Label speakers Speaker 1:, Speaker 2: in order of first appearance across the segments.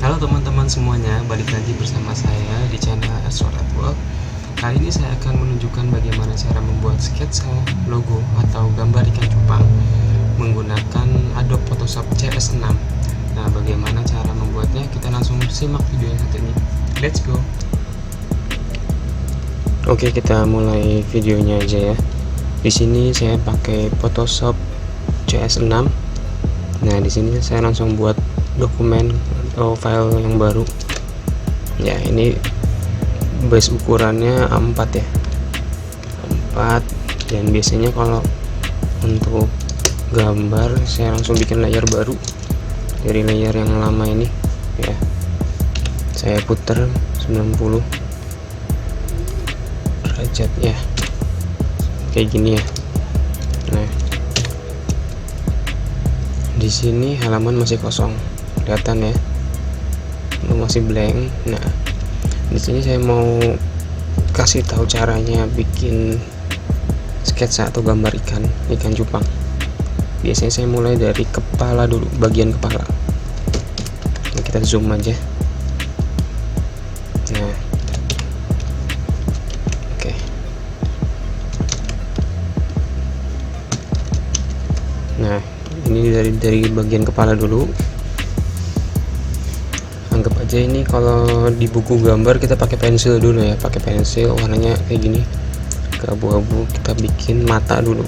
Speaker 1: Halo teman-teman semuanya, balik lagi bersama saya di channel Work. Kali ini saya akan menunjukkan bagaimana cara membuat sketsa logo atau gambar ikan cupang menggunakan Adobe Photoshop CS6. Nah, bagaimana cara membuatnya? Kita langsung simak video yang satu ini. Let's go. Oke, kita mulai videonya aja ya. Di sini saya pakai Photoshop CS6. Nah, di sini saya langsung buat dokumen atau file yang baru. Ya, ini base ukurannya A4 ya. A4, dan biasanya kalau untuk gambar saya langsung bikin layer baru dari layer yang lama ini ya. Saya putar 90 derajat ya. Kayak gini ya. Nah, di sini halaman masih kosong, kelihatan ya, masih blank. Nah, di sini saya mau kasih tahu caranya bikin sketsa atau gambar ikan cupang. Biasanya saya mulai dari kepala dulu, bagian kepala. Nah, kita zoom aja. Nah, oke. Nah, ini dari bagian kepala dulu. Anggap aja ini kalau di buku gambar kita pakai pensil dulu ya, pakai pensil warnanya kayak gini, ke abu-abu. Kita bikin mata dulu.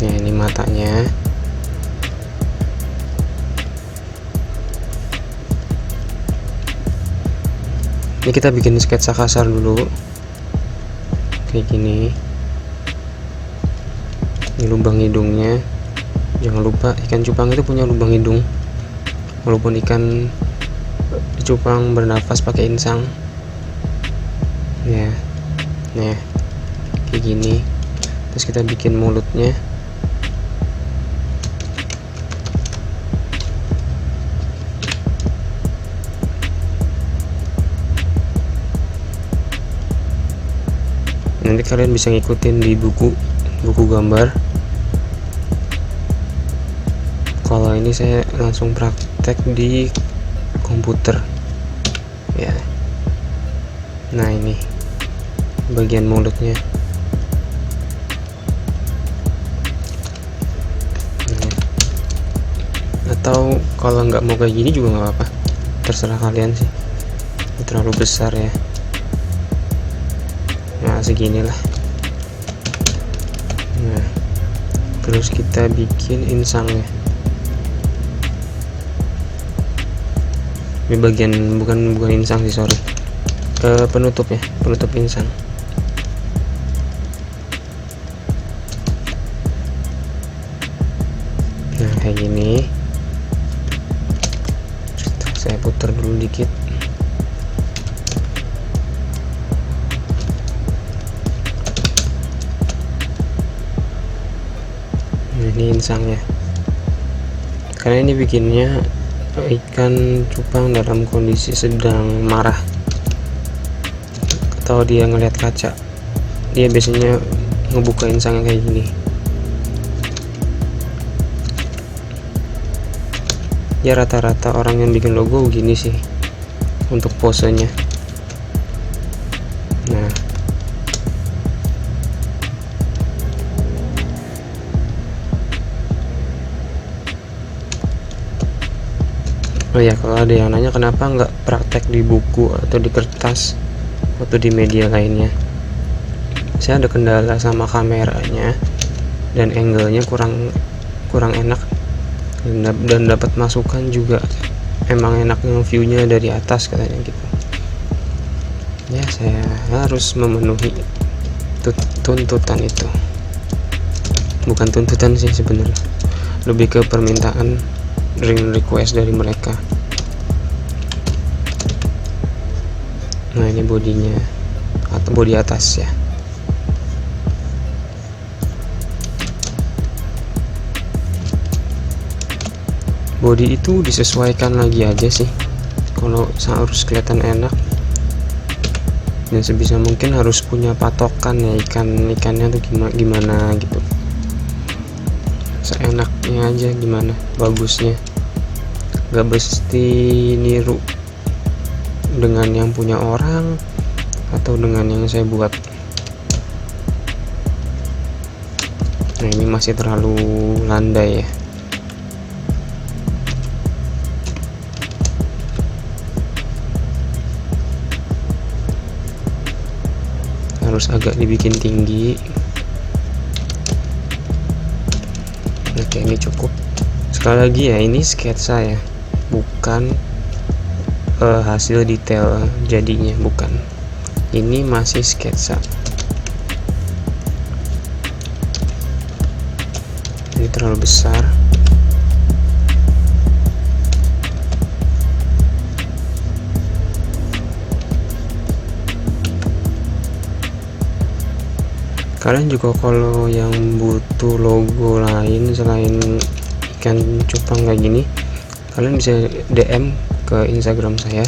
Speaker 1: Nah, ini matanya. Ini kita bikin sketsa kasar dulu kayak gini. Ini lubang hidungnya. Jangan lupa ikan cupang itu punya lubang hidung, walaupun ikan cupang bernafas pakai insang ya. Nah, kayak gini. Terus kita bikin mulutnya. Nanti kalian bisa ngikutin di buku gambar. Kalau ini saya langsung praktek di komputer ya. Nah, ini bagian mulutnya. Nah, atau kalau nggak mau kayak gini juga nggak apa-apa, terserah kalian sih. Terlalu besar ya. Nah, seginilah. Nah, terus kita bikin insangnya. Ini bagian bukan insang sih, sorry, penutup ya, penutup insang. Nah, kayak gini. Saya putar dulu dikit. Nah, ini insangnya. Karena ini bikinnya ikan cupang dalam kondisi sedang marah atau dia ngelihat kaca. Dia biasanya ngebuka insangnya kayak gini ya. Rata-rata orang yang bikin logo gini sih untuk posenya. Nah, oh ya, kalau ada yang nanya kenapa nggak praktek di buku atau di kertas atau di media lainnya, saya ada kendala sama kameranya dan angle-nya kurang enak, dan dapat masukan juga emang enak yang view-nya dari atas katanya gitu ya. Saya harus memenuhi tuntutan itu. Bukan tuntutan sih sebenarnya, lebih ke permintaan, request dari mereka. Nah, ini bodinya atau bodi atas ya. Bodi itu disesuaikan lagi aja sih. Kalau harus kelihatan enak, dan sebisa mungkin harus punya patokan ya, ikannya tuh gimana gitu. seenaknya aja, gimana bagusnya. Gak mesti niru dengan yang punya orang atau dengan yang saya buat. Nah, ini masih terlalu landai ya. Harus agak dibikin tinggi. Oke, ini cukup. Sekali lagi ya, ini sketsa ya, bukan hasil detail jadinya, bukan. Ini masih sketsa. Ini terlalu besar. Kalian juga kalau yang butuh logo lain selain ikan cupang kayak gini, kalian bisa DM ke Instagram saya,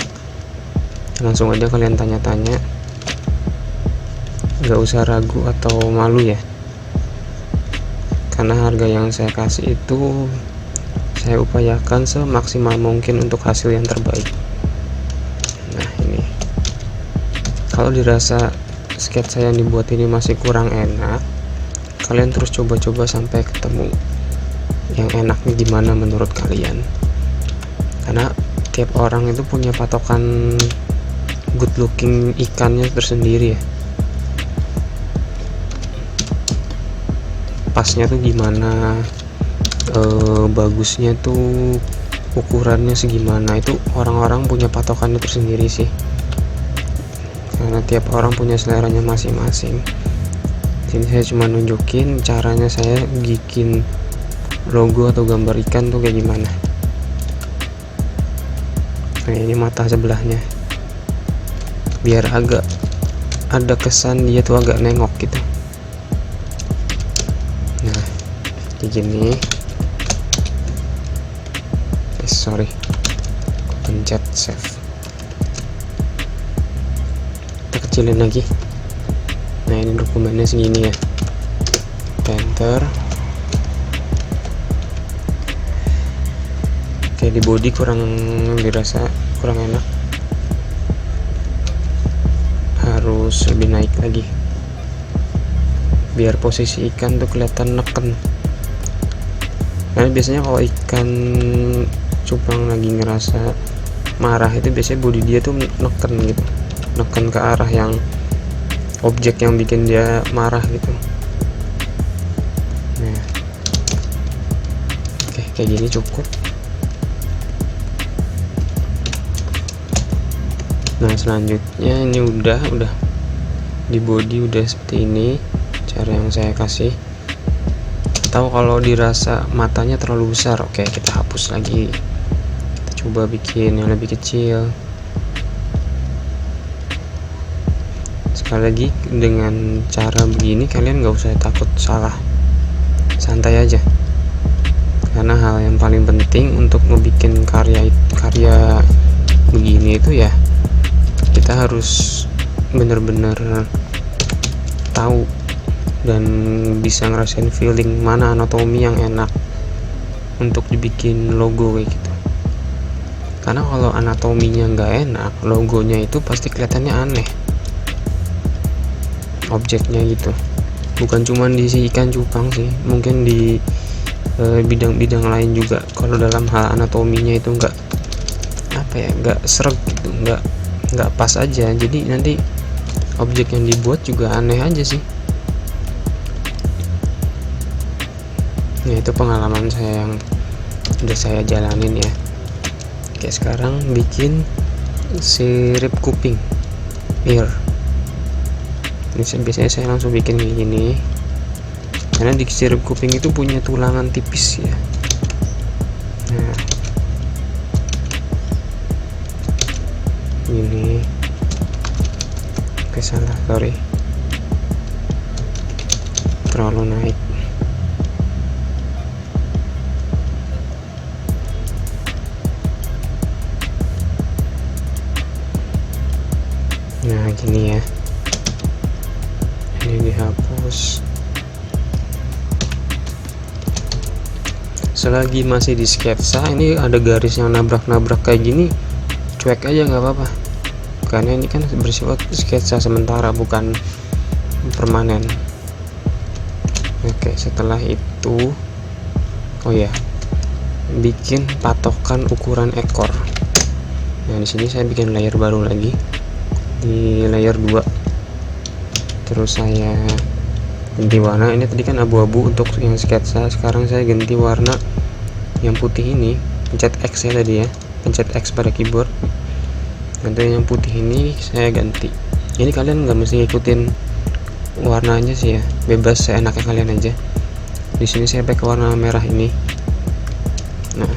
Speaker 1: langsung aja kalian tanya-tanya, nggak usah ragu atau malu ya, karena harga yang saya kasih itu saya upayakan semaksimal mungkin untuk hasil yang terbaik. Nah, ini kalau dirasa sketsa yang dibuat ini masih kurang enak, kalian terus coba-coba sampai ketemu yang enaknya gimana menurut kalian, karena tiap orang itu punya patokan good looking ikannya tersendiri ya. Pasnya tuh gimana, bagusnya tuh ukurannya segimana, itu orang-orang punya patokannya tersendiri sih, karena tiap orang punya seleranya masing-masing. Jadi saya cuma nunjukin caranya saya bikin logo atau gambar ikan tuh kayak gimana. Nah, ini mata sebelahnya, biar agak ada kesan dia tuh agak nengok gitu. Nah, kayak gini. Sorry, pencet save. Kita kecilin lagi. Nah, ini dokumennya segini ya. Enter. Oke, di body kurang dirasa kurang enak, harus lebih naik lagi biar posisi ikan tuh kelihatan neken. Karena biasanya kalau ikan cupang lagi ngerasa marah itu biasanya body dia tuh neken gitu, neken ke arah yang objek yang bikin dia marah gitu. Nah, oke, kayak gini cukup. Nah, selanjutnya ini udah di body udah seperti ini cara yang saya kasih. Atau kalau dirasa matanya terlalu besar, oke, kita hapus lagi, kita coba bikin yang lebih kecil. Sekali lagi, dengan cara begini kalian nggak usah takut salah, santai aja, karena hal yang paling penting untuk ngebikin karya begini itu ya, kita harus bener-bener tahu dan bisa ngerasain feeling mana anatomi yang enak untuk dibikin logo kayak gitu. Karena kalau anatominya nggak enak, logonya itu pasti kelihatannya aneh, objeknya gitu. Bukan cuma di si ikan cupang sih, mungkin di bidang-bidang lain juga. Kalau dalam hal anatominya itu nggak sreg gitu, nggak pas aja, jadi nanti objek yang dibuat juga aneh aja sih. Nah, itu pengalaman saya yang udah saya jalanin ya. Oke, sekarang bikin sirip kuping, ear. Ini biasanya saya langsung bikin kayak gini, karena di sirip kuping itu punya tulangan tipis ya. Nah, ini salah, sorry, terlalu naik. Nah, gini ya, ini dihapus. selagi masih di sketsa ini ada garis yang nabrak-nabrak kayak gini, cuek aja nggak apa-apa, karena ini kan bersifat sketsa sementara bukan permanen. Oke, setelah itu oh ya, bikin patokan ukuran ekor. Nah di sini saya bikin layer baru lagi di layer 2, terus saya ganti warna. Ini tadi kan abu-abu untuk yang sketsa, sekarang saya ganti warna yang putih ini, pencet X ya tadi ya, pencet X pada keyboard. Nanti yang putih ini saya ganti. Ini kalian nggak mesti ikutin warnanya sih ya, bebas seenaknya kalian aja. Di sini saya pakai warna merah ini. Nah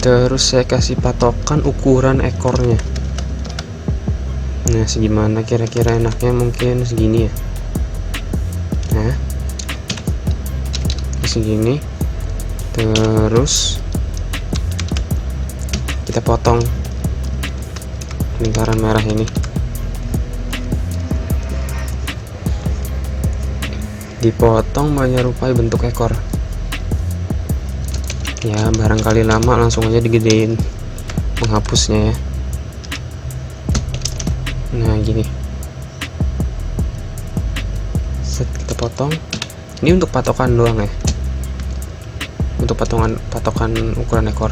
Speaker 1: terus saya kasih patokan ukuran ekornya. Nah segimana kira-kira enaknya, mungkin segini ya. Nah segini, terus kita potong lingkaran merah ini, dipotong menyerupai bentuk ekor ya. Barangkali lama, langsung aja digedein menghapusnya ya. Nah gini, set kita potong. Ini untuk patokan doang ya, untuk patokan ukuran ekor.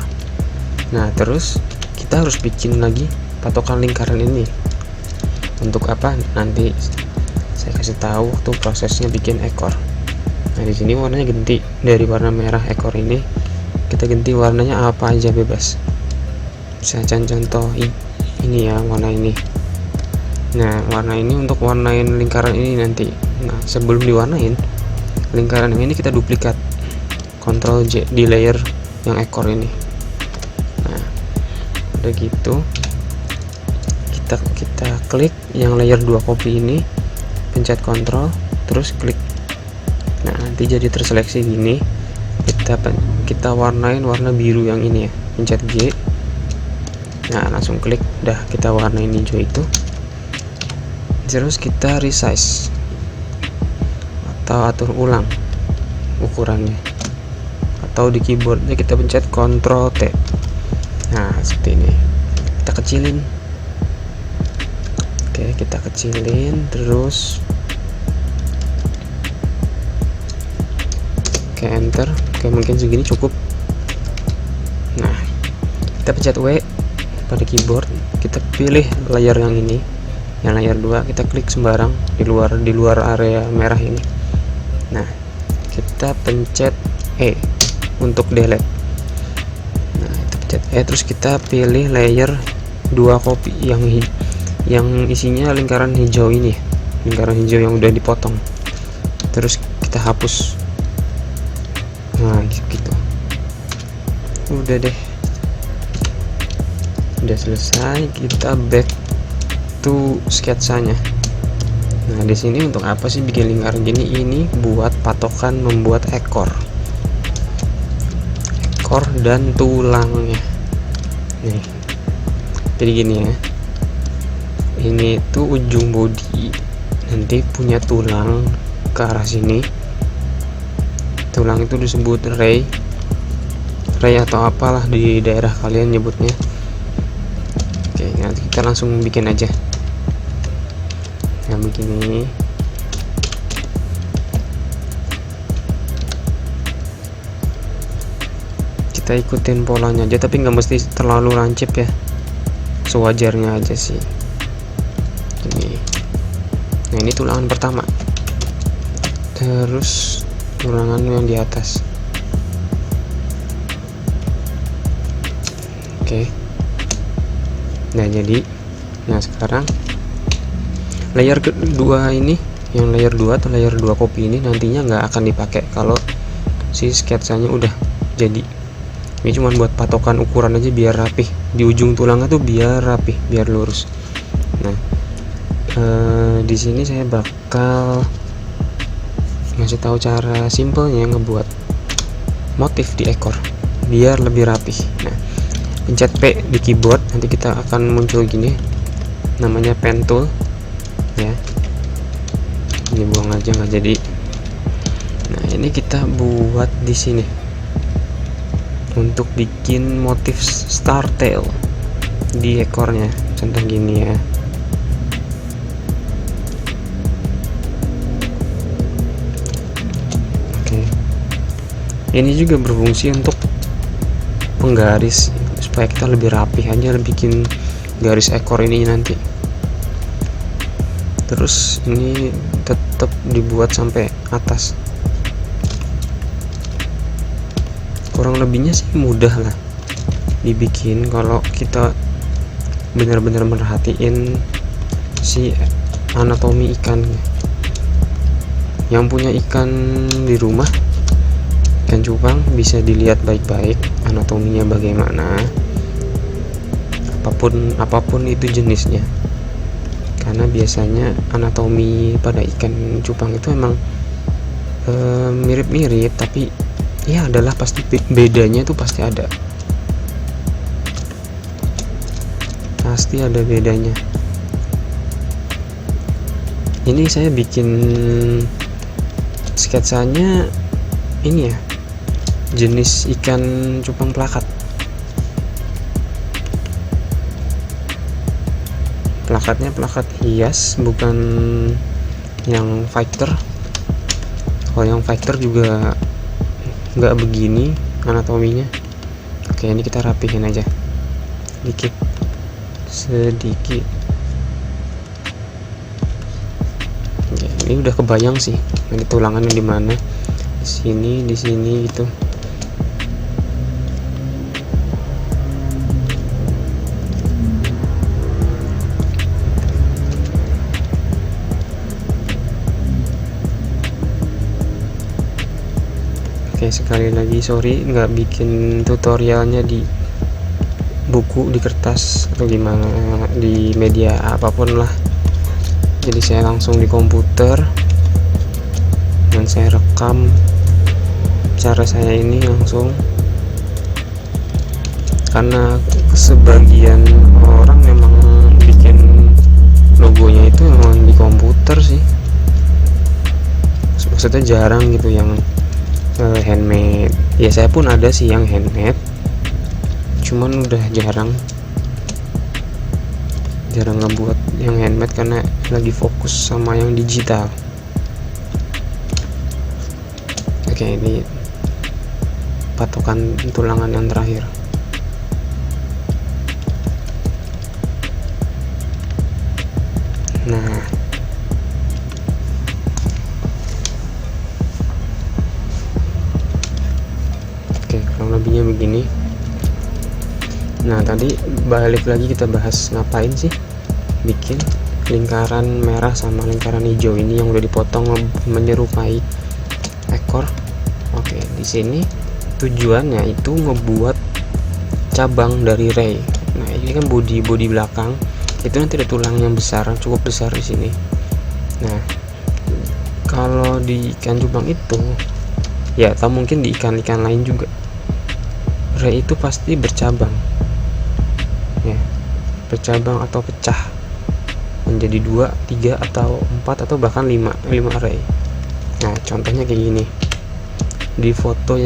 Speaker 1: Nah terus kita harus bikin lagi patokan lingkaran ini. Untuk apa? Nanti saya kasih tahu waktu prosesnya bikin ekor. Nah di sini warnanya ganti dari warna merah ekor ini, kita ganti warnanya apa aja bebas. Misalnya contoh ini ya, warna ini. Nah warna ini untuk warnain lingkaran ini nanti. Nah sebelum diwarnain lingkaran ini kita duplikat, Ctrl J di layer yang ekor ini. Nah udah gitu kita klik yang layer 2 copy ini, pencet Ctrl terus klik. Nah nanti jadi terseleksi gini. Kita warnain warna biru yang ini ya, pencet G. Nah langsung klik, udah kita warnain hijau itu. Terus kita resize atau atur ulang ukurannya, atau di keyboardnya kita pencet Ctrl T. Nah seperti ini, kita kecilin. Oke kita kecilin, terus oke enter. Oke mungkin segini cukup. Nah kita pencet W pada keyboard, kita pilih layer yang ini, yang layer 2, kita klik sembarang di luar area merah ini. Nah kita pencet E untuk delete. Nah kita pencet E, terus kita pilih layer 2 copy yang isinya lingkaran hijau ini, lingkaran hijau yang udah dipotong, terus kita hapus. Nah gitu, udah deh, udah selesai. Kita back to sketsanya. Nah di sini untuk apa sih bikin lingkaran gini? Ini buat patokan membuat ekor dan tulangnya. Nih jadi gini ya, ini tuh ujung body nanti punya tulang ke arah sini. Tulang itu disebut ray atau apalah di daerah kalian nyebutnya. Oke nanti kita langsung bikin aja yang begini. Kita ikutin polanya aja, tapi nggak mesti terlalu lancip ya, sewajarnya aja sih ini. Nah ini tulangan pertama, terus tulangan yang di atas. Oke nah jadi, nah sekarang layer kedua ini, yang layer 2 atau layer 2 copy ini nantinya nggak akan dipakai kalau si sketsanya udah jadi. Ini cuma buat patokan ukuran aja biar rapih, di ujung tulangnya tuh biar rapih, biar lurus. Nah di sini saya bakal ngasih tahu cara simpelnya ngebuat motif di ekor biar lebih rapih. Nah pencet P di keyboard, nanti kita akan muncul gini, namanya pen tool ya. Ini buang aja, nggak jadi. Nah ini kita buat di sini untuk bikin motif star tail di ekornya, contoh gini ya. Oke, ini juga berfungsi untuk penggaris supaya kita lebih rapi aja bikin garis ekor ini nanti. Terus ini tetap dibuat sampai atas. Kurang lebihnya sih mudah lah dibikin kalau kita benar-benar merhatiin si anatomi ikan. Yang punya ikan di rumah, ikan cupang, bisa dilihat baik-baik anatominya bagaimana, apapun itu jenisnya. Karena biasanya anatomi pada ikan cupang itu emang mirip-mirip, tapi ya adalah pasti bedanya itu pasti ada bedanya. Ini saya bikin sketsanya ini ya, jenis ikan cupang plakat. Plakatnya plakat hias, bukan yang fighter. Kalau yang fighter juga nggak begini anatominya. Oke, ini kita rapihin aja sedikit. Oke, ini udah kebayang sih nanti tulangannya di mana, di sini gitu. Oke, sekali lagi sorry nggak bikin tutorialnya di buku, di kertas atau gimana, di media apapun lah. Jadi saya langsung di komputer dan saya rekam cara saya ini langsung, karena sebagian orang memang bikin logonya itu memang di komputer sih, maksudnya jarang gitu yang handmade. Ya saya pun ada sih yang handmade, cuman udah jarang ngebuat yang handmade karena lagi fokus sama yang digital. Oke, ini patokan tulangan yang terakhir. Nah, oke, kurang lebihnya begini. Nah, tadi balik lagi kita bahas ngapain sih bikin lingkaran merah sama lingkaran hijau ini yang udah dipotong menyerupai ekor. Oke, di sini tujuannya itu ngebuat cabang dari ray. Nah, ini kan bodi belakang itu nanti ada tulang yang besar, cukup besar di sini. Nah, kalau di ikan cupang itu ya, atau mungkin di ikan-ikan lain juga, ray itu pasti bercabang ya, bercabang atau pecah menjadi 2, 3 atau 4 atau bahkan 5 ray. Nah, contohnya kayak gini di foto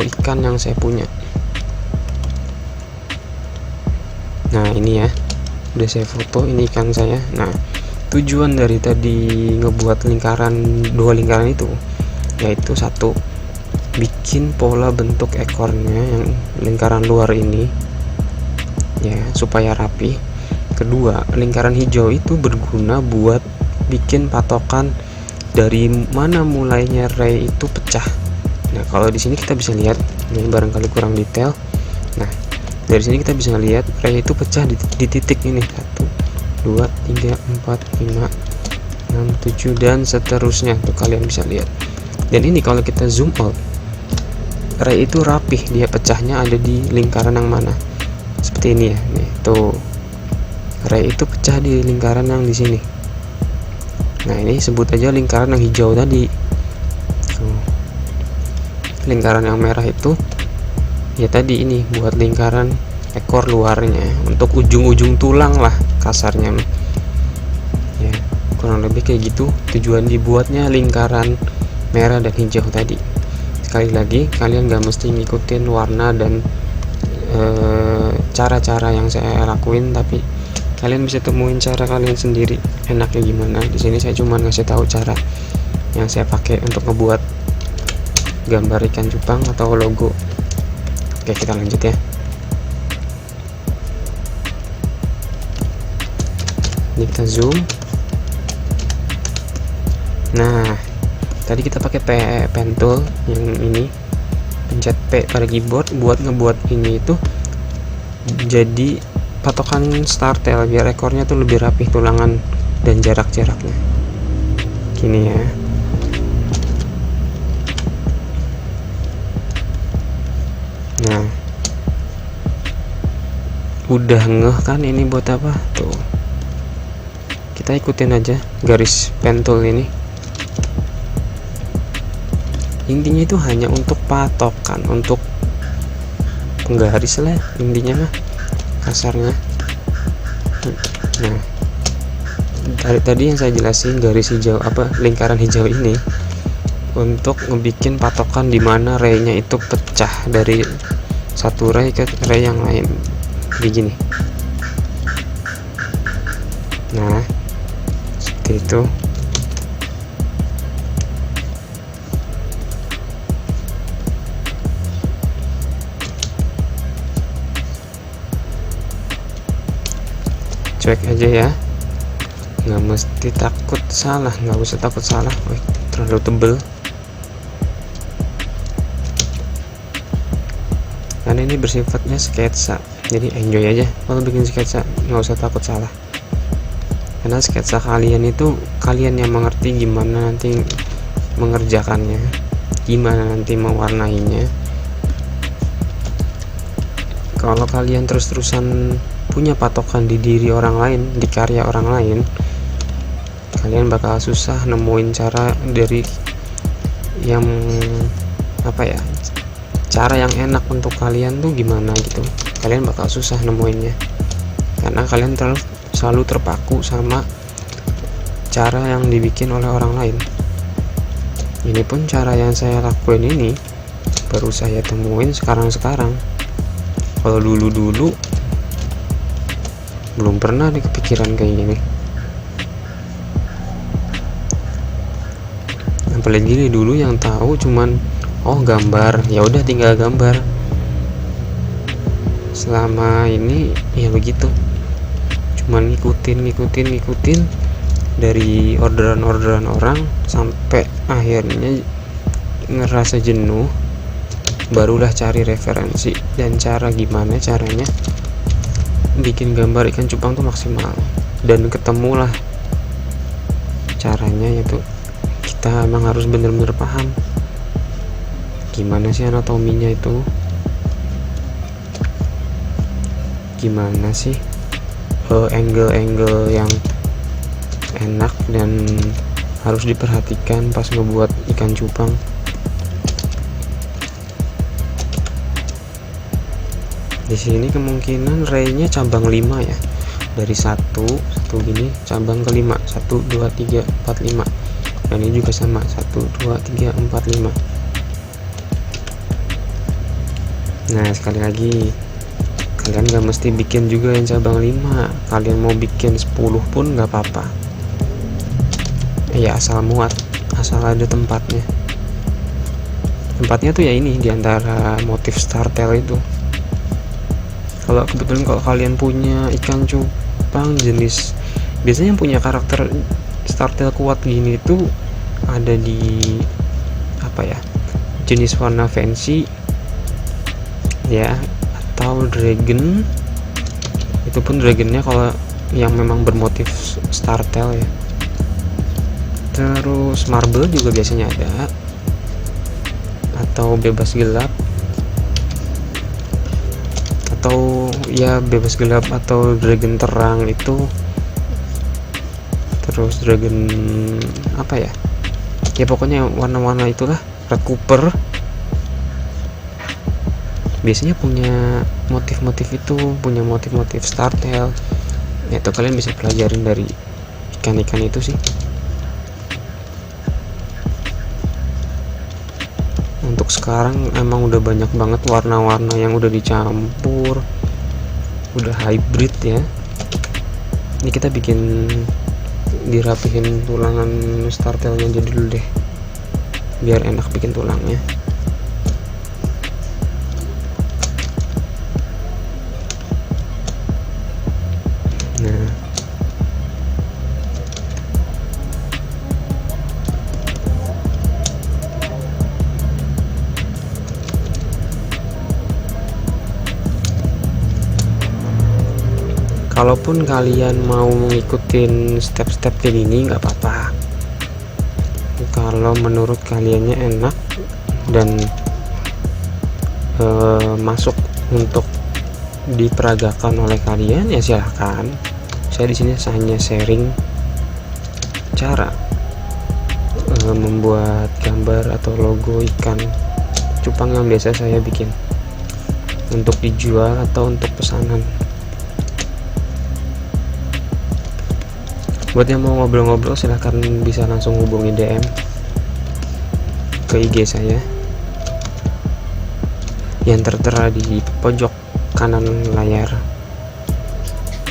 Speaker 1: ikan yang saya punya. Nah, ini ya, udah saya foto, ini ikan saya. Nah, tujuan dari tadi ngebuat dua lingkaran itu yaitu satu, bikin pola bentuk ekornya yang lingkaran luar ini ya supaya rapi. Kedua, lingkaran hijau itu berguna buat bikin patokan dari mana mulainya ray itu pecah. Nah, kalau di sini kita bisa lihat, ini barangkali kurang detail. Nah, dari sini kita bisa lihat ray itu pecah di titik ini, 1, 2, 3, 4, 5, 6, 7 dan seterusnya. Tuh, kalian bisa lihat. Dan ini kalau kita zoom out, ray itu rapih, dia pecahnya ada di lingkaran yang mana, seperti ini ya. Nih, tuh, ray itu pecah di lingkaran yang di sini. Nah, ini sebut aja lingkaran yang hijau tadi. Tuh. Lingkaran yang merah itu ya tadi ini buat lingkaran ekor luarnya, untuk ujung-ujung tulang lah kasarnya ya, kurang lebih kayak gitu tujuan dibuatnya lingkaran merah dan hijau tadi. Sekali lagi, kalian gak mesti ngikutin warna dan cara-cara yang saya lakuin, tapi kalian bisa temuin cara kalian sendiri enaknya gimana. Di sini saya cuma ngasih tahu cara yang saya pakai untuk ngebuat gambar ikan cupang atau logo. Oke, kita lanjut ya. Ini kita zoom. Nah, tadi kita pakai pen tool yang ini, pencet P pada keyboard buat ngebuat ini itu jadi patokan start tail biar ekornya tuh lebih rapih tulangan dan jarak-jaraknya. Gini ya. Nah, udah ngeh kan ini buat apa? Tuh. Kita ikutin aja garis pen tool ini. Intinya itu hanya untuk patokan, untuk penggaris lah intinya mah kasarnya. Nah, tadi yang saya jelasin garis hijau lingkaran hijau ini untuk ngebikin patokan di mana ray-nya itu pecah dari satu ray ke ray yang lain, begini. Nah, seperti itu. Cuek aja ya, nggak mesti takut salah, nggak usah takut salah. Wih, terlalu tebel. Karena ini bersifatnya sketsa, jadi enjoy aja kalau bikin sketsa, nggak usah takut salah. Karena sketsa kalian itu kalian yang mengerti gimana nanti mengerjakannya, gimana nanti mewarnainya. Kalau kalian terus-terusan punya patokan di diri orang lain, di karya orang lain, kalian bakal susah nemuin cara dari yang cara yang enak untuk kalian tuh gimana gitu. Kalian bakal susah nemuinnya karena kalian selalu terpaku sama cara yang dibikin oleh orang lain. Ini pun cara yang saya lakuin ini baru saya temuin sekarang. Kalau dulu belum pernah nih kepikiran kayak gini. Apalagi dulu yang tahu cuman gambar, ya udah tinggal gambar. Selama ini ya begitu, cuman ngikutin dari orderan orang sampai akhirnya ngerasa jenuh, barulah cari referensi dan cara gimana caranya bikin gambar ikan cupang tuh maksimal, dan ketemulah caranya. Yaitu kita emang harus bener-bener paham gimana sih anatominya itu, gimana sih angle-angle yang enak dan harus diperhatikan pas ngebuat ikan cupang. Di sini kemungkinan ray-nya cabang 5 ya, dari satu gini cabang ke 5, 1 2 3 4 5, dan ini juga sama 1 2 3 4 5. Nah, sekali lagi, kalian gak mesti bikin juga yang cabang 5, kalian mau bikin 10 pun gak apa-apa ya, asal muat, asal ada tempatnya tuh ya ini, diantara motif star tail itu. Kalau kebetulan kalau kalian punya ikan cupang jenis, biasanya yang punya karakter star tail kuat gini itu ada di jenis warna fancy ya, atau dragon. Itu pun dragonnya kalau yang memang bermotif star tail ya. Terus marble juga biasanya ada, atau bebas gelap, atau ya bebas gelap atau dragon terang itu. Terus dragon ya pokoknya warna-warna itulah. Red Cooper biasanya punya motif-motif itu, punya motif-motif star tail ya, itu kalian bisa pelajarin dari ikan-ikan itu sih. untuk sekarang emang udah banyak banget warna-warna yang udah dicampur, udah hybrid ya. Ini kita bikin dirapihin tulangan startelnya aja dulu deh, biar enak bikin tulangnya. Nah, kalaupun kalian mau ngikutin step-step kayak gini nggak apa-apa. Kalau menurut kaliannya enak dan masuk untuk diperagakan oleh kalian, ya silahkan. Saya di sini hanya sharing cara membuat gambar atau logo ikan cupang yang biasa saya bikin untuk dijual atau untuk pesanan. Buat yang mau ngobrol-ngobrol silahkan bisa langsung hubungi DM ke IG saya yang tertera di pojok kanan layar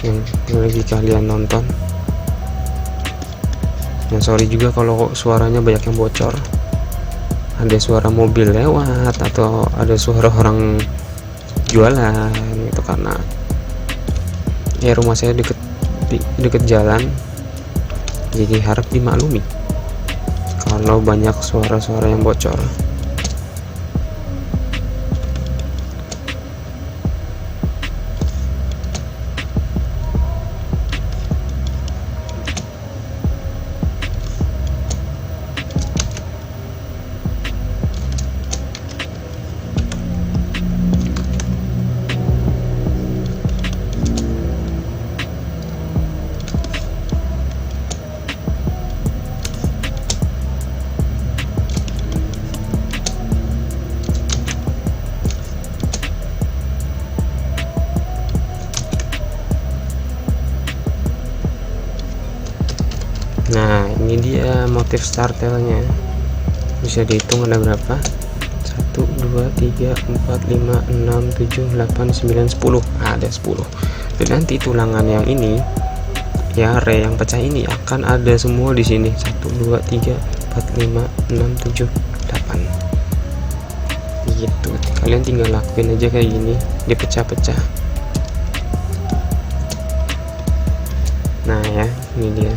Speaker 1: yang lagi kalian nonton. Nah, sorry juga kalau suaranya banyak yang bocor, ada suara mobil lewat atau ada suara orang jualan gitu, karena ya rumah saya deket jalan. Jadi harap dimaklumi kalau banyak suara-suara yang bocor. Nah, ini dia motif startelnya. Bisa dihitung ada berapa? 1, 2, 3, 4, 5, 6, 7, 8, 9, 10. Ada 10. Dan nanti tulangan yang ini, ya re yang pecah ini akan ada semua di sini. 1, 2, 3, 4, 5, 6, 7, 8. Gitu. Kalian tinggal lakuin aja kayak gini, dipecah-pecah. Nah ya, ini dia.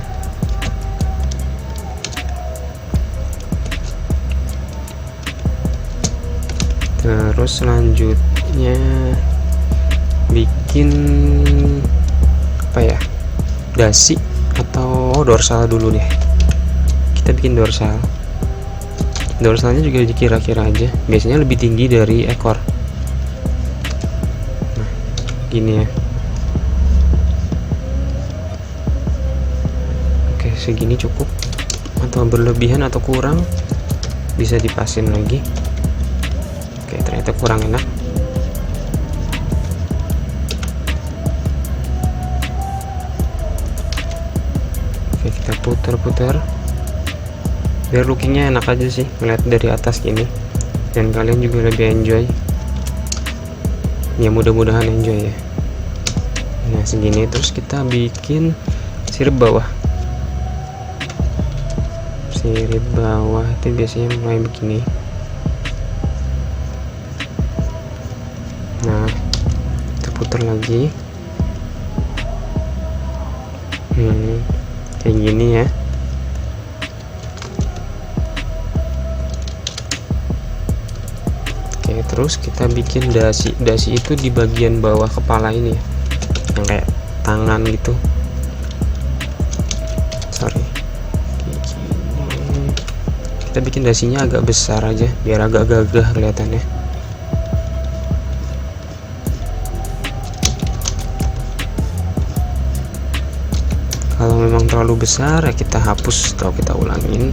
Speaker 1: Terus selanjutnya bikin apa ya, dasi atau dorsal dulu deh. Kita bikin dorsalnya juga dikira-kira aja, biasanya lebih tinggi dari ekor. Nah, gini ya. Oke, segini cukup, atau berlebihan atau kurang bisa dipasin lagi. Oke, ternyata kurang enak. Oke, kita putar-putar biar lookingnya enak aja sih ngeliat dari atas gini, dan kalian juga lebih enjoy ya, mudah-mudahan enjoy ya. Nah, segini. Terus kita bikin sirip bawah itu biasanya mulai begini. Nah, kita putar lagi kayak gini ya. Oke, terus kita bikin dasi itu di bagian bawah kepala ini ya, yang kayak tangan gitu. Sorry, kita bikin dasinya agak besar aja biar agak gagah kelihatannya. Kalau memang terlalu besar ya kita hapus atau kita ulangin.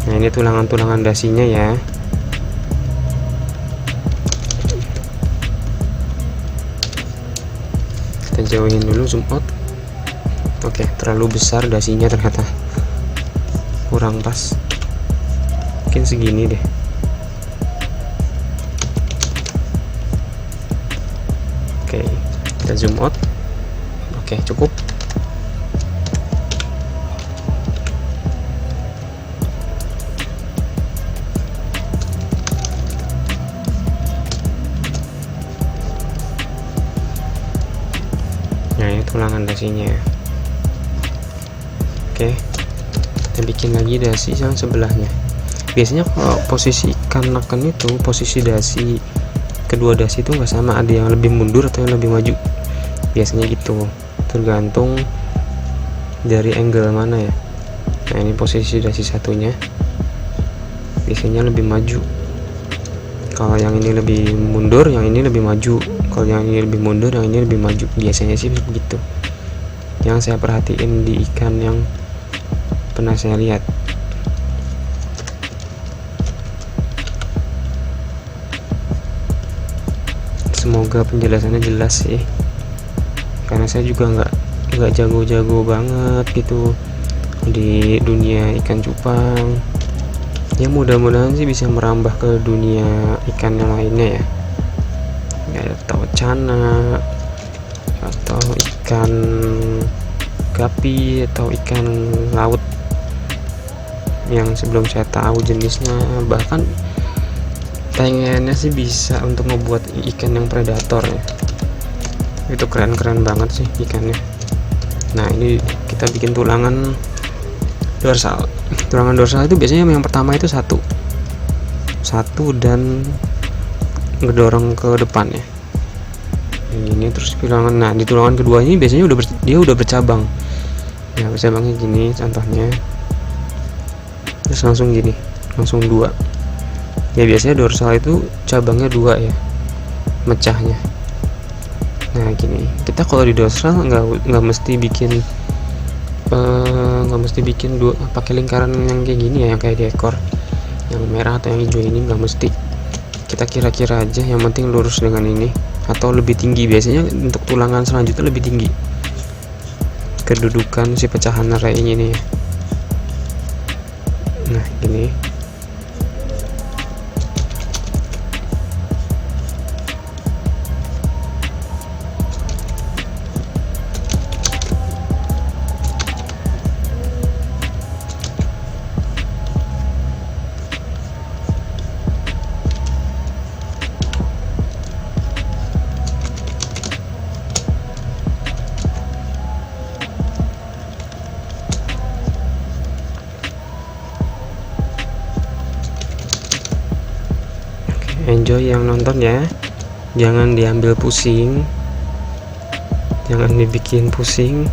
Speaker 1: Nah, ini tulangan-tulangan dasinya ya. Kita jauhin dulu, zoom out. Oke, terlalu besar dasinya ternyata, kurang pas. Mungkin segini deh. Oke, kita zoom out. Oke, cukup. Nah, ini tulangan dasinya. Oke, kita bikin lagi dasi yang sebelahnya. Biasanya kalau posisi ikan neken itu, posisi dasi, kedua dasi itu nggak sama, ada yang lebih mundur atau yang lebih maju. Biasanya gitu, tergantung dari angle mana ya. Nah, ini posisi dasi satunya biasanya lebih maju. Kalau yang ini lebih mundur, yang ini lebih maju. Kalau yang ini lebih mundur, yang ini lebih maju. Biasanya sih begitu, yang saya perhatiin di ikan yang pernah saya lihat. Semoga penjelasannya jelas sih, karena saya juga nggak jago-jago banget gitu di dunia ikan cupang. Ya mudah-mudahan sih bisa merambah ke dunia ikan yang lainnya ya, atau cana, atau ikan gapi, atau ikan laut yang sebelum saya tahu jenisnya. Bahkan pengennya sih bisa untuk ngebuat ikan yang predator ya. Itu keren-keren banget sih ikannya. Nah, ini kita bikin tulangan dorsal. Tulangan dorsal itu biasanya yang pertama itu satu dan ngedorong ke depan ya. Ini terus tulangan. Nah, di tulangan kedua ini biasanya dia udah bercabang. Nah, bercabangnya gini contohnya. Terus langsung gini, langsung dua. Ya biasanya dorsal itu cabangnya dua ya, mecahnya. Nah, gini. Kita kalau di dorsal nggak mesti bikin dua pakai lingkaran yang kayak gini ya, yang kayak di ekor, yang merah atau yang hijau ini nggak mesti. Kita kira-kira aja, yang penting lurus dengan ini atau lebih tinggi. Biasanya untuk tulangan selanjutnya lebih tinggi kedudukan si pecahan ray ini ya. Nah, gini. Enjoy yang nonton ya, jangan diambil pusing, jangan dibikin pusing,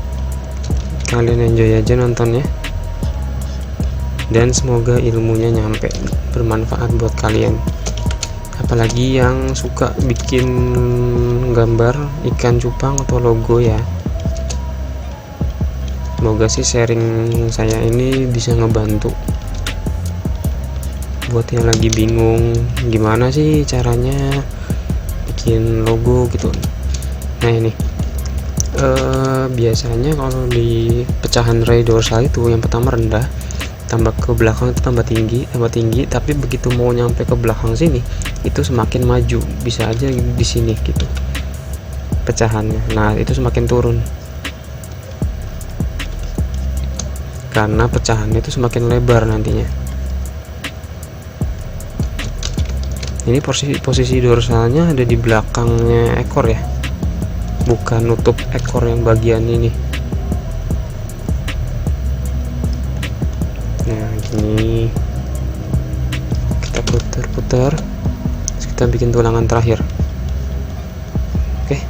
Speaker 1: kalian enjoy aja nontonnya, dan semoga ilmunya nyampe, bermanfaat buat kalian. Apalagi yang suka bikin gambar ikan cupang atau logo ya, semoga sih sharing saya ini bisa ngebantu buat yang lagi bingung gimana sih caranya bikin logo gitu. Nah, ini biasanya kalau di pecahan ray dorsal itu yang pertama rendah, tambah ke belakang itu tambah tinggi, tapi begitu mau nyampe ke belakang sini itu semakin maju, bisa aja di sini gitu pecahannya. Nah, itu semakin turun karena pecahannya itu semakin lebar nantinya. Ini posisi dorsalnya ada di belakangnya ekor ya, bukan nutup ekor yang bagian ini. Nah, gini kita putar-putar, kita bikin tulangan terakhir. Oke.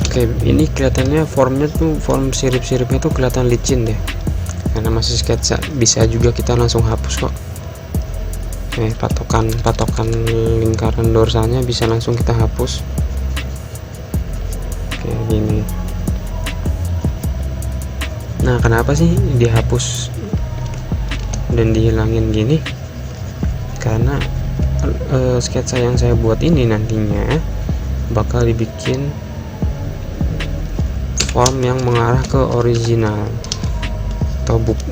Speaker 1: Oke, ini kelihatannya formnya tuh, form sirip-siripnya tuh kelihatan licin deh, karena masih sketsa. Bisa juga kita langsung hapus kok. Patokan lingkaran dorsalnya bisa langsung kita hapus kayak gini. Nah, kenapa sih dihapus dan dihilangin gini? Karena sketsa yang saya buat ini nantinya bakal dibikin form yang mengarah ke original,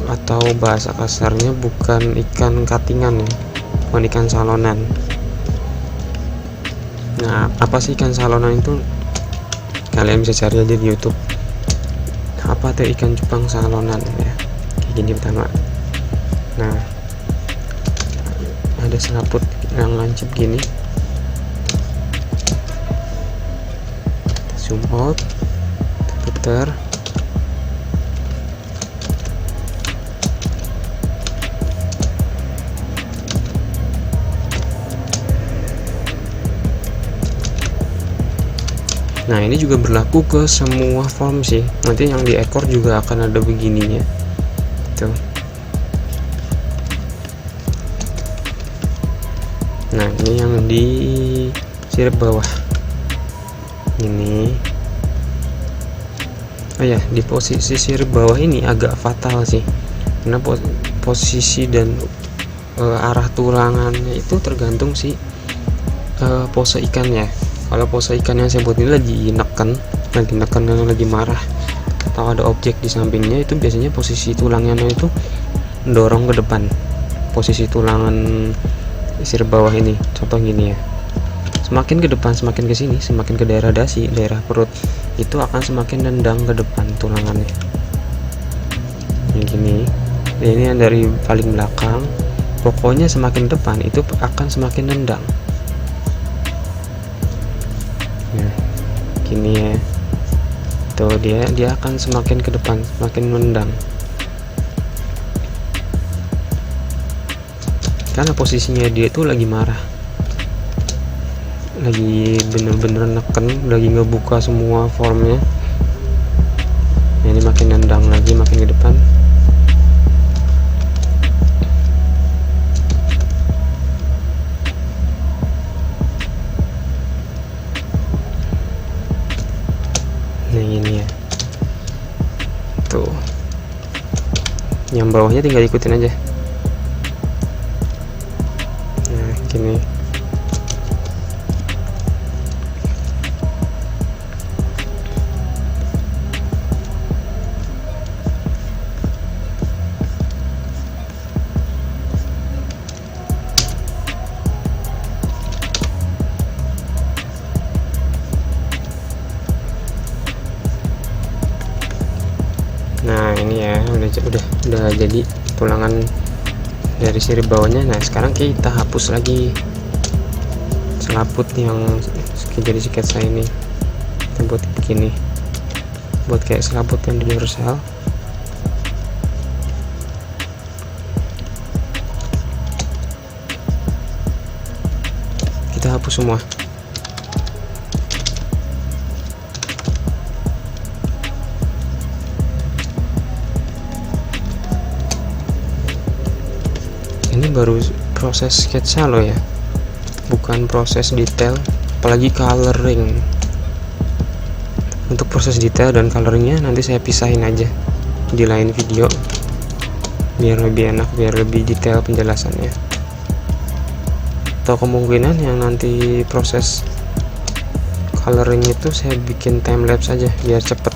Speaker 1: atau bahasa kasarnya bukan ikan cuttingan ya, bukan ikan salonan. Nah, apa sih ikan salonan itu? Kalian bisa cari aja di YouTube. Apa tuh ikan cupang salonan ya? Kayak gini pertama. Nah, ada selaput yang lancip gini. Zoom out, putar. Nah, ini juga berlaku ke semua form sih. Nanti yang di ekor juga akan ada begininya. Tuh. Nah, ini yang di sirip bawah. Ini. Oh ya, di posisi sirip bawah ini agak fatal sih. Karena posisi dan arah tulangannya itu tergantung si pose ikannya. Kalau pose ikan yang saya buat ini lagi neken lagi marah, atau ada objek di sampingnya, itu biasanya posisi tulangnya itu dorong ke depan. Posisi tulangan sirip bawah ini, contoh gini ya, semakin ke depan, semakin ke sini, semakin ke daerah dasi, daerah perut, itu akan semakin nendang ke depan tulangannya. Yang gini, ini yang dari paling belakang, pokoknya semakin depan itu akan semakin nendang. Nah, gini ya, tuh dia akan semakin ke depan, semakin nendang, karena posisinya dia itu lagi marah, lagi bener-bener neken, lagi ngebuka semua formnya. Nah, ini makin nendang lagi, makin ke depan. Nah, ini ya, tuh yang bawahnya tinggal ikutin aja. Nah, gini. Nah, ini ya udah jadi tulangan dari sirip bawahnya. Nah, sekarang kita hapus lagi selaput yang jadi sketsa ini. Kita buat begini, buat kayak selaput yang universal. Kita hapus semua. Ini baru proses sketsa loh ya, bukan proses detail, apalagi coloring. Untuk proses detail dan coloringnya nanti saya pisahin aja di lain video, biar lebih enak, biar lebih detail penjelasannya. Atau kemungkinan yang nanti proses coloring itu saya bikin timelapse aja biar cepet.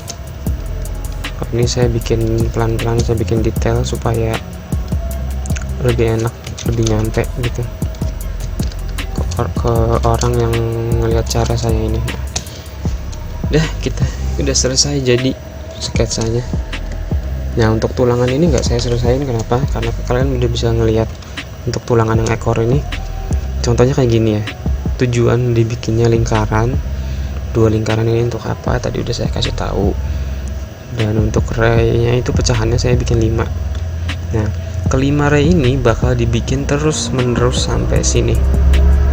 Speaker 1: Ini saya bikin pelan-pelan, saya bikin detail supaya lebih enak, lebih nyampe gitu ke orang yang ngelihat cara saya ini. Kita udah selesai jadi sketsanya. Nah, untuk tulangan ini nggak saya selesaiin, kenapa? Karena kalian udah bisa ngelihat untuk tulangan yang ekor ini, contohnya kayak gini ya. Tujuan dibikinnya lingkaran, 2 lingkaran ini untuk apa? Tadi udah saya kasih tahu. Dan untuk ray-nya itu pecahannya saya bikin 5. Nah, kelima ray ini bakal dibikin terus menerus sampai sini,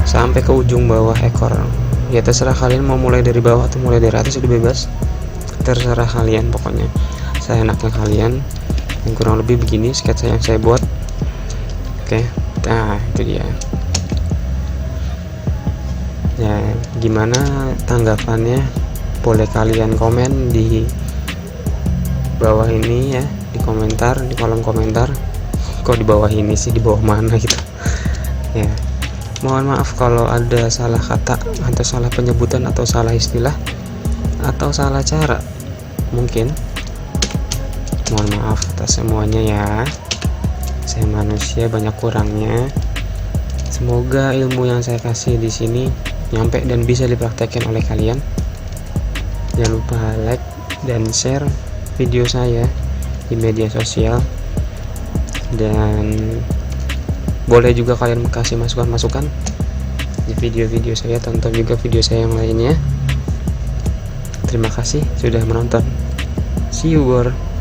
Speaker 1: sampai ke ujung bawah ekor. Ya terserah kalian mau mulai dari bawah atau mulai dari atas, itu bebas, terserah kalian. Pokoknya saya enaknya kalian. Yang kurang lebih begini sketsa yang saya buat. Oke, nah itu dia ya. Gimana tanggapannya? Boleh kalian komen di bawah ini ya, di komentar, di kolom komentar. Kok di bawah ini sih, di bawah mana gitu ya. Mohon maaf kalau ada salah kata atau salah penyebutan atau salah istilah atau salah cara, mungkin mohon maaf atas semuanya ya. Saya manusia, banyak kurangnya. Semoga ilmu yang saya kasih di sini nyampe dan bisa dipraktekkan oleh kalian. Jangan lupa like dan share video saya di media sosial, dan boleh juga kalian kasih masukan-masukan di video-video saya, tonton juga video saya yang lainnya. Terima kasih sudah menonton. See you, bro.